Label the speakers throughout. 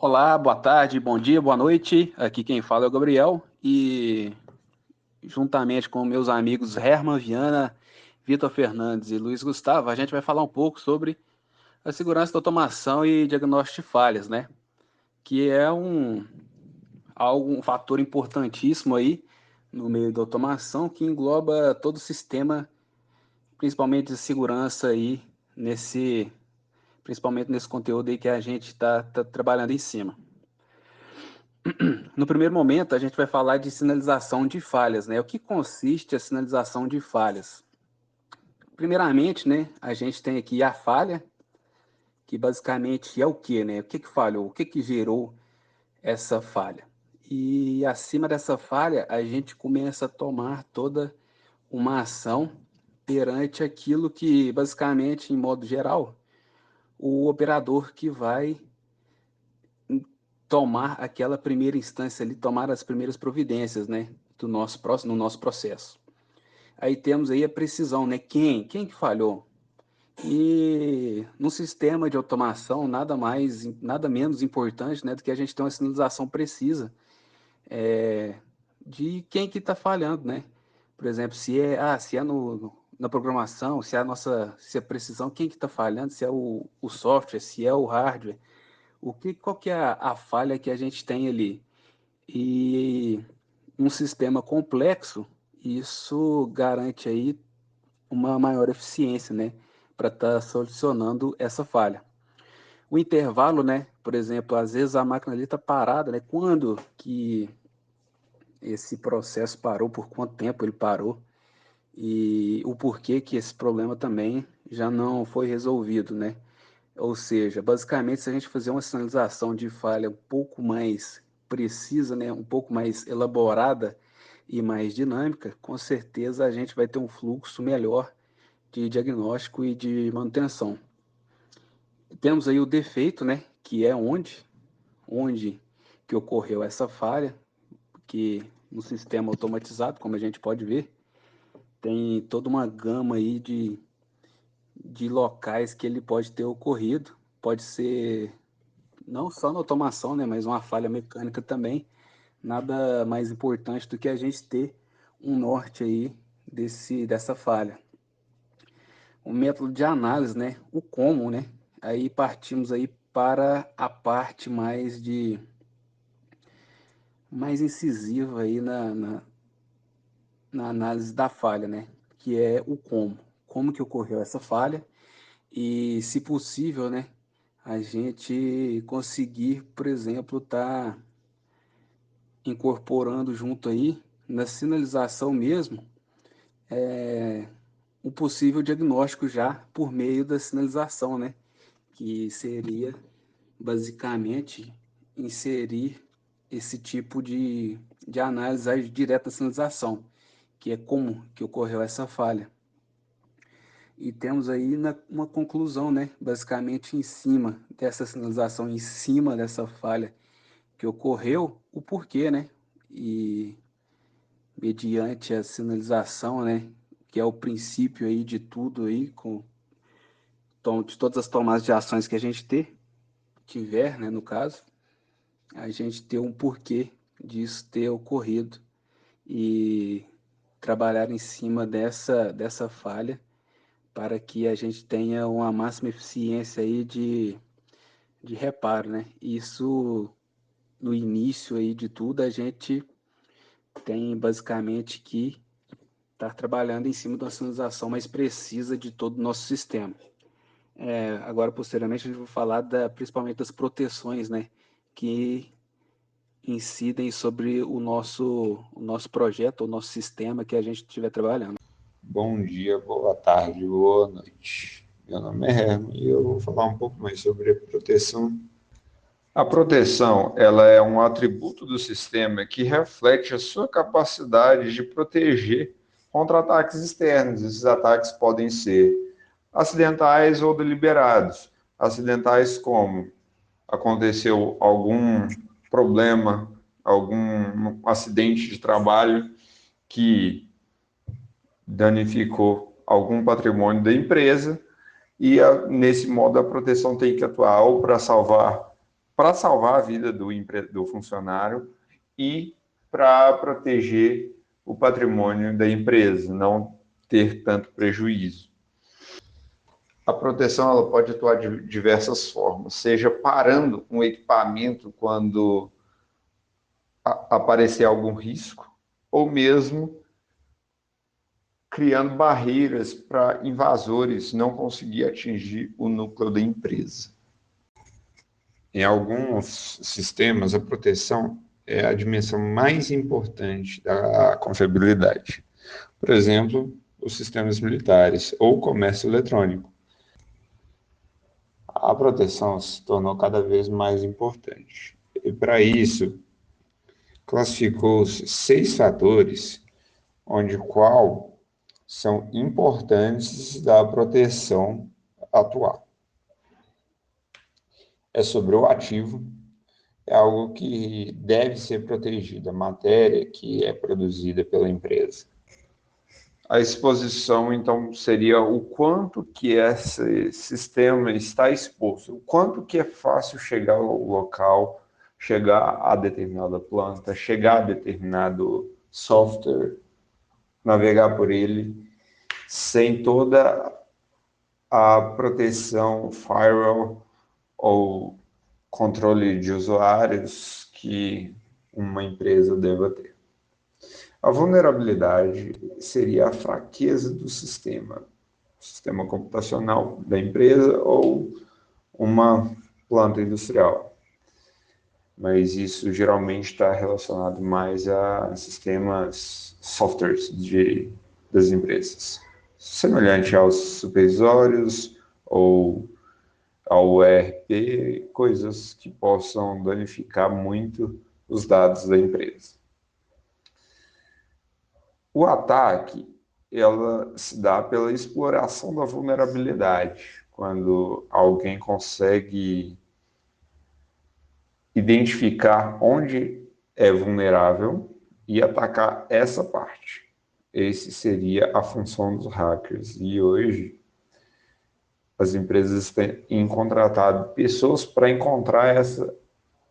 Speaker 1: Olá, boa tarde, bom dia, boa noite. Aqui quem fala é o Gabriel e juntamente com meus amigos Herman Viana, Vitor Fernandes e Luiz Gustavo, a gente vai falar um pouco sobre a segurança da automação e diagnóstico de falhas, né? Que é um fator importantíssimo aí no meio da automação que engloba todo o sistema, principalmente de segurança aí principalmente nesse conteúdo aí que a gente está trabalhando em cima. No primeiro momento, a gente vai falar de sinalização de falhas, né? O que consiste a sinalização de falhas? Primeiramente, né, a gente tem aqui a falha, que basicamente é o que, né? O que falhou? O que gerou essa falha? E acima dessa falha, a gente começa a tomar toda uma ação perante aquilo que, basicamente, em modo geral, o operador que vai tomar aquela primeira instância ali, tomar as primeiras providências, né, no nosso processo. Aí temos aí a precisão, né, quem que falhou? E no sistema de automação, nada menos importante, né, do que a gente ter uma sinalização precisa de quem que está falhando, né? Por exemplo, se é na programação, se é a precisão, quem que está falhando, se é o software, se é o hardware, qual que é a falha que a gente tem ali? E um sistema complexo, isso garante aí uma maior eficiência, né, para estar solucionando essa falha. O intervalo, né, por exemplo, às vezes a máquina ali está parada, né, quando que esse processo parou, por quanto tempo ele parou e o porquê que esse problema também já não foi resolvido, né? Ou seja, basicamente, se a gente fazer uma sinalização de falha um pouco mais precisa, né, um pouco mais elaborada e mais dinâmica, com certeza a gente vai ter um fluxo melhor de diagnóstico e de manutenção. Temos aí o defeito, né, que é onde que ocorreu essa falha, que no sistema automatizado, como a gente pode ver, tem toda uma gama aí de locais que ele pode ter ocorrido. Pode ser não só na automação, né, mas uma falha mecânica também. Nada mais importante do que a gente ter um norte aí dessa falha. O método de análise, né, o como, né, aí partimos aí para a parte mais incisiva aí na análise da falha, né, que é o como que ocorreu essa falha e, se possível, né, a gente conseguir, por exemplo, incorporando junto aí, na sinalização mesmo, um possível diagnóstico já por meio da sinalização, né? Que seria basicamente inserir esse tipo de análise direta da sinalização, que é como que ocorreu essa falha. E temos aí uma conclusão, né? Basicamente em cima dessa sinalização, em cima dessa falha que ocorreu, o porquê, né? E mediante a sinalização, né, que é o princípio aí de tudo aí, de todas as tomadas de ações que a gente tiver, né, no caso, a gente ter um porquê disso ter ocorrido e trabalhar em cima dessa falha para que a gente tenha uma máxima eficiência aí de reparo, né? Isso no início aí de tudo a gente tem basicamente que estar trabalhando em cima de uma sinalização mais precisa de todo o nosso sistema. Agora, posteriormente, a gente vai falar principalmente das proteções, né, que incidem sobre o nosso projeto, o nosso sistema que a gente estiver trabalhando.
Speaker 2: Bom dia, boa tarde, boa noite. Meu nome é Herman e eu vou falar um pouco mais sobre a proteção. A proteção, ela é um atributo do sistema que reflete a sua capacidade de proteger contra ataques externos. Esses ataques podem ser acidentais ou deliberados. Acidentais como aconteceu algum problema, algum acidente de trabalho que danificou algum patrimônio da empresa e nesse modo a proteção tem que atuar ou para salvar para salvar a vida do funcionário e para proteger o patrimônio da empresa, não ter tanto prejuízo. A proteção ela pode atuar de diversas formas, seja parando um equipamento quando aparecer algum risco, ou mesmo criando barreiras para invasores não conseguir atingir o núcleo da empresa. Em alguns sistemas, a proteção é a dimensão mais importante da confiabilidade. Por exemplo, os sistemas militares ou o comércio eletrônico. A proteção se tornou cada vez mais importante. E para isso, classificou-se 6 fatores, onde qual são importantes da proteção atual. É sobre o ativo, é algo que deve ser protegido, a matéria que é produzida pela empresa. A exposição, então, seria o quanto que esse sistema está exposto, o quanto que é fácil chegar ao local, chegar a determinada planta, chegar a determinado software, navegar por ele, sem toda a proteção firewall ou controle de usuários que uma empresa deva ter. A vulnerabilidade seria a fraqueza do sistema computacional da empresa ou uma planta industrial. Mas isso geralmente está relacionado mais a sistemas, softwares das empresas, semelhante aos supervisórios ou ao ERP, coisas que possam danificar muito os dados da empresa. O ataque, ela se dá pela exploração da vulnerabilidade, quando alguém consegue identificar onde é vulnerável e atacar essa parte. Esse seria a função dos hackers. E hoje as empresas têm contratado pessoas para encontrar essa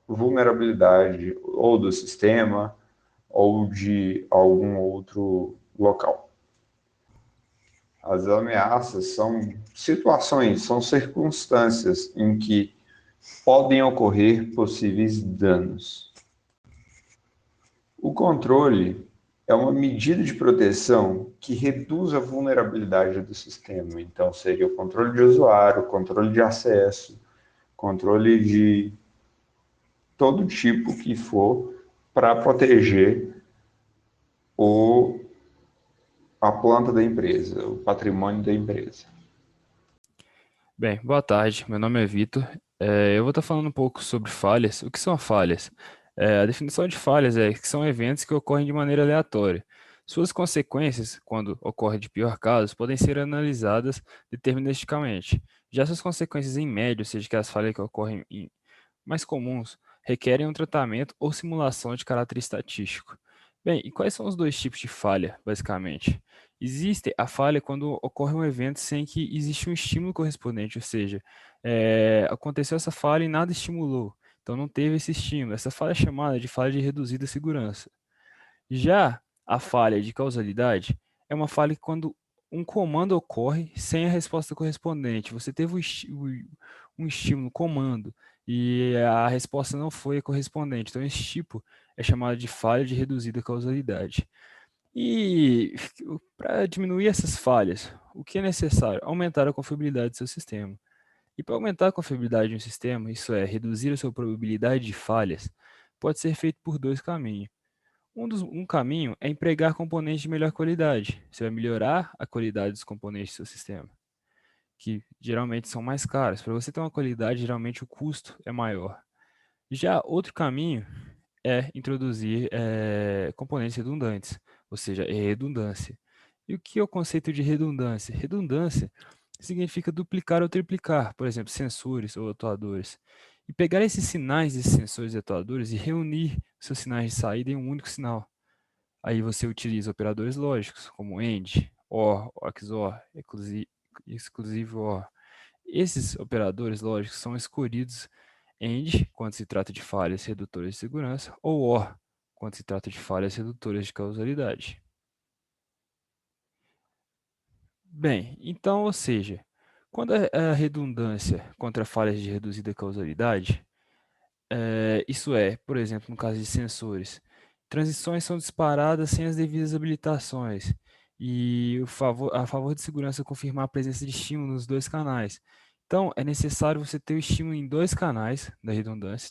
Speaker 2: vulnerabilidade ou do sistema ou de algum outro local. As ameaças são situações, são circunstâncias em que podem ocorrer possíveis danos. O controle é uma medida de proteção que reduz a vulnerabilidade do sistema. Então, seria o controle de usuário, controle de acesso, controle de todo tipo que for para proteger a planta da empresa, o patrimônio da empresa.
Speaker 3: Bem, boa tarde. Meu nome é Vitor. Eu vou estar falando um pouco sobre falhas. O que são falhas? A definição de falhas é que são eventos que ocorrem de maneira aleatória. Suas consequências, quando ocorrem de pior caso, podem ser analisadas deterministicamente. Já suas consequências em médio, ou seja, que as falhas que ocorrem mais comuns, requerem um tratamento ou simulação de caráter estatístico. Bem, e quais são os dois tipos de falha, basicamente? Existe a falha quando ocorre um evento sem que existe um estímulo correspondente, ou seja, aconteceu essa falha e nada estimulou, então não teve esse estímulo. Essa falha é chamada de falha de reduzida segurança. Já a falha de causalidade é uma falha quando um comando ocorre sem a resposta correspondente. Você teve um estímulo, comando, e a resposta não foi correspondente. Então, esse tipo é chamado de falha de reduzida causalidade. E para diminuir essas falhas, o que é necessário? Aumentar a confiabilidade do seu sistema. E para aumentar a confiabilidade de um sistema, isso é, reduzir a sua probabilidade de falhas, pode ser feito por dois caminhos. Um caminho é empregar componentes de melhor qualidade. Você vai melhorar a qualidade dos componentes do seu sistema, que geralmente são mais caros. Para você ter uma qualidade, geralmente o custo é maior. Já outro caminho é introduzir componentes redundantes, ou seja, redundância. E o que é o conceito de redundância? Redundância significa duplicar ou triplicar, por exemplo, sensores ou atuadores. E pegar esses sinais desses sensores e atuadores e reunir seus sinais de saída em um único sinal. Aí você utiliza operadores lógicos, como AND, OR, XOR, exclusive OR. Esses operadores lógicos são escolhidos AND, quando se trata de falhas redutoras de segurança, ou OR, quando se trata de falhas redutoras de causalidade. Bem, então, ou seja, quando a redundância contra falhas de reduzida causalidade, isso é, por exemplo, no caso de sensores, transições são disparadas sem as devidas habilitações e a favor de segurança confirmar a presença de estímulo nos dois canais. Então, é necessário você ter o estímulo em dois canais da redundância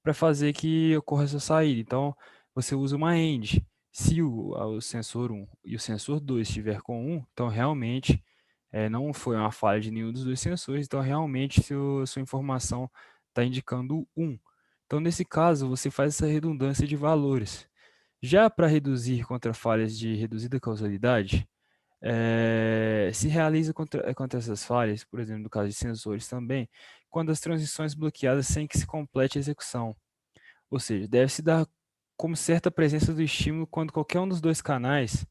Speaker 3: para fazer que ocorra essa saída. Então, você usa uma AND. Se o sensor 1 e o sensor 2 estiver com 1, então realmente não foi uma falha de nenhum dos dois sensores, então realmente sua informação está indicando 1. Então, nesse caso, você faz essa redundância de valores. Já para reduzir contra falhas de reduzida causalidade, se realiza contra essas falhas, por exemplo, no caso de sensores também, quando as transições bloqueadas sem que se complete a execução. Ou seja, deve-se dar como certa presença do estímulo quando qualquer um dos dois canais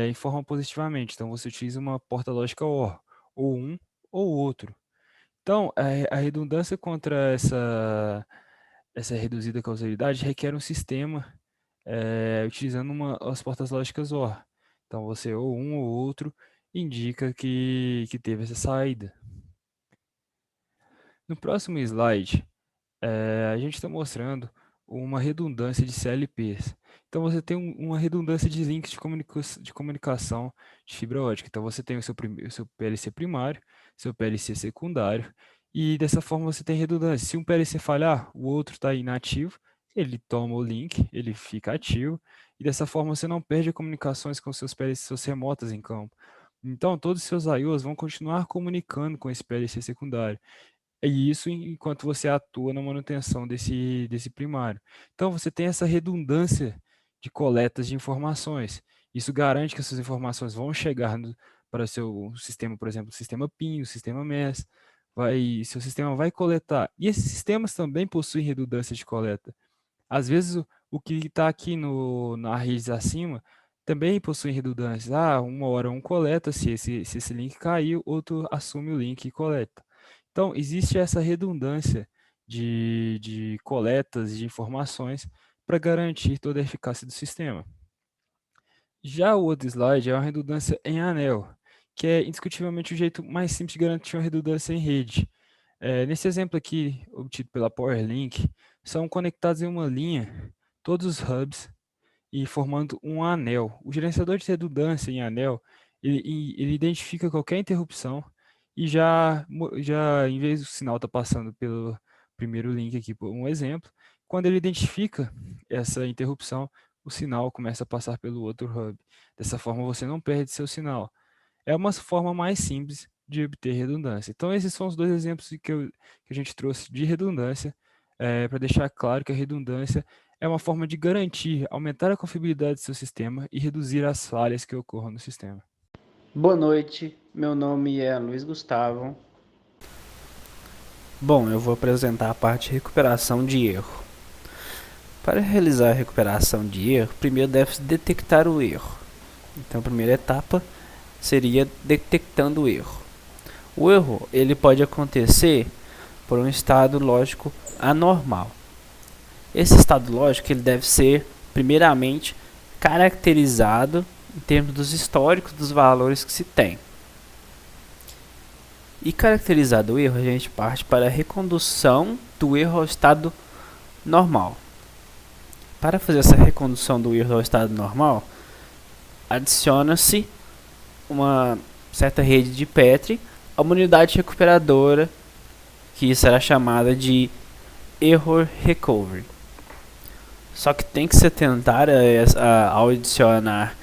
Speaker 3: informa positivamente. Então, você utiliza uma porta lógica OR, ou um ou outro. Então, a redundância contra essa reduzida causalidade requer um sistema utilizando as portas lógicas OR. Então, você ou um ou outro indica que teve essa saída. No próximo slide, a gente está mostrando uma redundância de CLPs. Então, você tem uma redundância de links de comunicação de fibra ótica. Então, você tem o seu PLC primário, seu PLC secundário, e dessa forma você tem redundância. Se um PLC falhar, o outro está inativo, ele toma o link, ele fica ativo, e dessa forma você não perde comunicações com seus PLCs remotas em campo. Então, todos os seus IOs vão continuar comunicando com esse PLC secundário. E isso enquanto você atua na manutenção desse primário. Então, você tem essa redundância de coletas de informações. Isso garante que essas informações vão chegar para o seu sistema, por exemplo, o sistema PIN, o sistema MES, seu sistema vai coletar. E esses sistemas também possuem redundância de coleta. Às vezes, o que está aqui na rede acima também possui redundância. Uma hora um coleta, se esse link caiu, outro assume o link e coleta. Então, existe essa redundância de coletas de informações para garantir toda a eficácia do sistema. Já o outro slide é uma redundância em anel, que é indiscutivelmente o jeito mais simples de garantir uma redundância em rede. Nesse exemplo aqui, obtido pela PowerLink, são conectados em uma linha todos os hubs e formando um anel. O gerenciador de redundância em anel, ele identifica qualquer interrupção e já em vez do sinal estar passando pelo primeiro link aqui, por um exemplo, quando ele identifica essa interrupção, o sinal começa a passar pelo outro hub. Dessa forma, você não perde seu sinal. É uma forma mais simples de obter redundância. Então, esses são os dois exemplos que a gente trouxe de redundância, para deixar claro que a redundância é uma forma de garantir, aumentar a confiabilidade do seu sistema e reduzir as falhas que ocorram no sistema.
Speaker 4: Boa noite, meu nome é Luiz Gustavo. Bom, eu vou apresentar a parte de recuperação de erro. Para realizar a recuperação de erro, primeiro deve-se detectar o erro. Então, a primeira etapa seria detectando o erro. O erro ele pode acontecer por um estado lógico anormal. Esse estado lógico ele deve ser, primeiramente, caracterizado em termos dos históricos dos valores que se tem. E caracterizado o erro, a gente parte para a recondução do erro ao estado normal. Para fazer essa recondução do erro ao estado normal, adiciona-se uma certa rede de Petri a uma unidade recuperadora que será chamada de Error Recovery. Só que tem que se atentar ao adicionar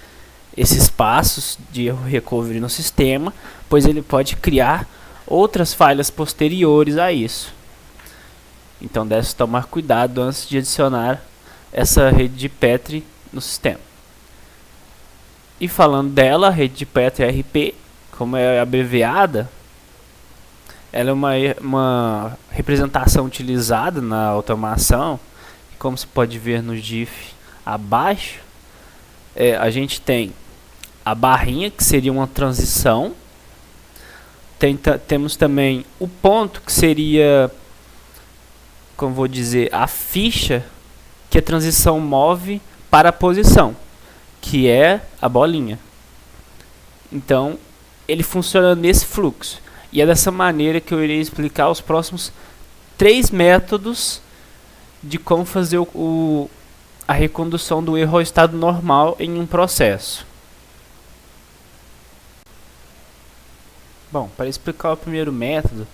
Speaker 4: esses passos de Error Recovery no sistema, pois ele pode criar outras falhas posteriores a isso. Então deve-se tomar cuidado antes de adicionar essa rede de Petri no sistema. E falando dela, a rede de Petri RP, como é abreviada, ela é uma representação utilizada na automação. Como se pode ver no GIF abaixo, a gente tem a barrinha, que seria uma transição. Temos também o ponto, que seria como vou dizer, a ficha que a transição move para a posição, que é a bolinha. Então, ele funciona nesse fluxo. E é dessa maneira que eu irei explicar os próximos 3 métodos de como fazer a recondução do erro ao estado normal em um processo. Bom, para explicar o primeiro método,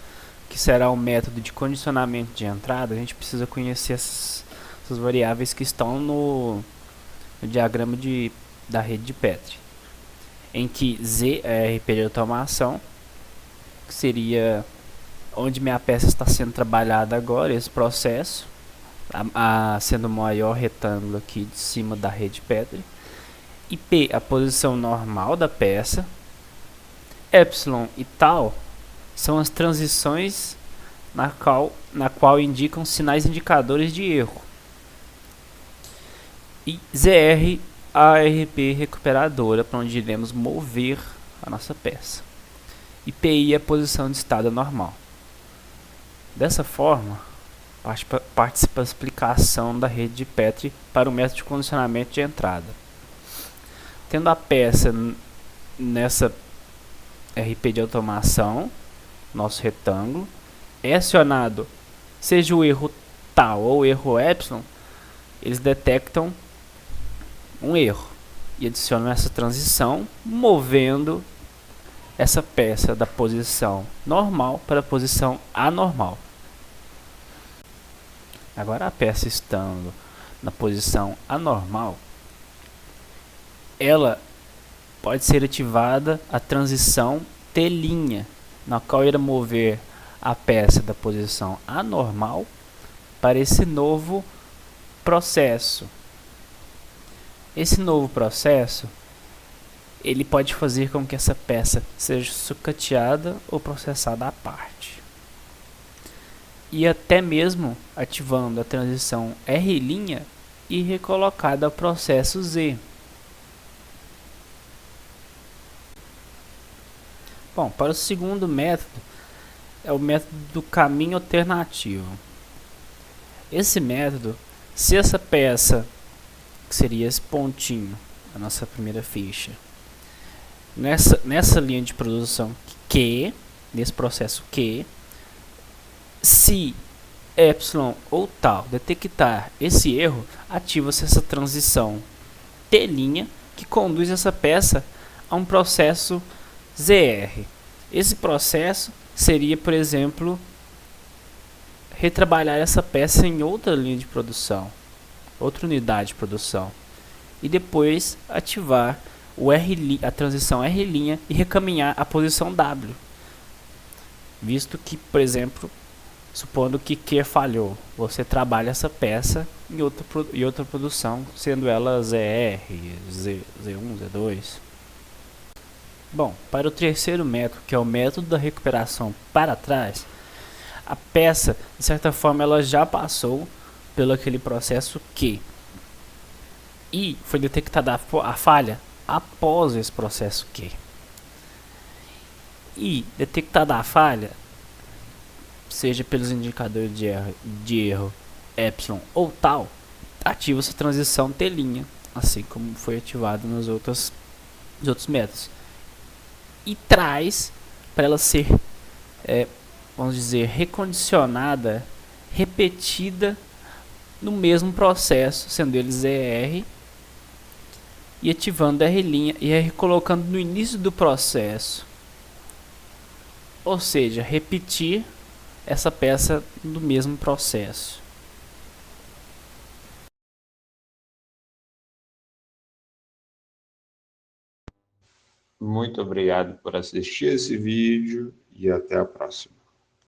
Speaker 4: que será o método de condicionamento de entrada, a gente precisa conhecer essas variáveis que estão no diagrama da rede de Petri, em que Z é a RP de automação, que seria onde minha peça está sendo trabalhada agora, esse processo, sendo o maior retângulo aqui de cima da rede Petri, e P, a posição normal da peça, epsilon e tal são as transições na qual indicam sinais indicadores de erro, e ZR, a RP recuperadora, para onde iremos mover a nossa peça, e PI é a posição de estado normal. Dessa forma, parte-se para a explicação da rede de Petri para o método de condicionamento de entrada. Tendo a peça nessa RP de automação, nosso retângulo, é acionado, seja o erro tal ou o erro epsilon, eles detectam um erro e adicionam essa transição, movendo essa peça da posição normal para a posição anormal. Agora, a peça estando na posição anormal, ela pode ser ativada a transição T', na qual irá mover a peça da posição anormal para esse novo processo. Esse novo processo, ele pode fazer com que essa peça seja sucateada ou processada à parte. E até mesmo ativando a transição R' e recolocada ao processo Z. Bom, para o segundo método, é o método do caminho alternativo. Esse método, se essa peça, que seria esse pontinho, a nossa primeira ficha, nessa linha de produção Q, nesse processo Q, se epsilon ou tal detectar esse erro, ativa-se essa transição T', que conduz essa peça a um processo ZR. Esse processo seria, por exemplo, retrabalhar essa peça em outra linha de produção, outra unidade de produção, e depois ativar a transição R' e recaminhar a posição W, visto que, por exemplo, supondo que Q falhou, você trabalha essa peça em outra produção, sendo ela ZR, Z1, Z2. Bom, para o terceiro método, que é o método da recuperação para trás, a peça, de certa forma, ela já passou pelo aquele processo Q e foi detectada a falha após esse processo Q. E detectada a falha, seja pelos indicadores de erro epsilon ou tal, ativa essa transição T', assim como foi ativado nos outros métodos, e traz para ela ser, vamos dizer, recondicionada, repetida no mesmo processo, sendo ele ZR, e ativando R' e recolocando no início do processo, ou seja, repetir essa peça do mesmo processo.
Speaker 2: Muito obrigado por assistir esse vídeo e até a próxima.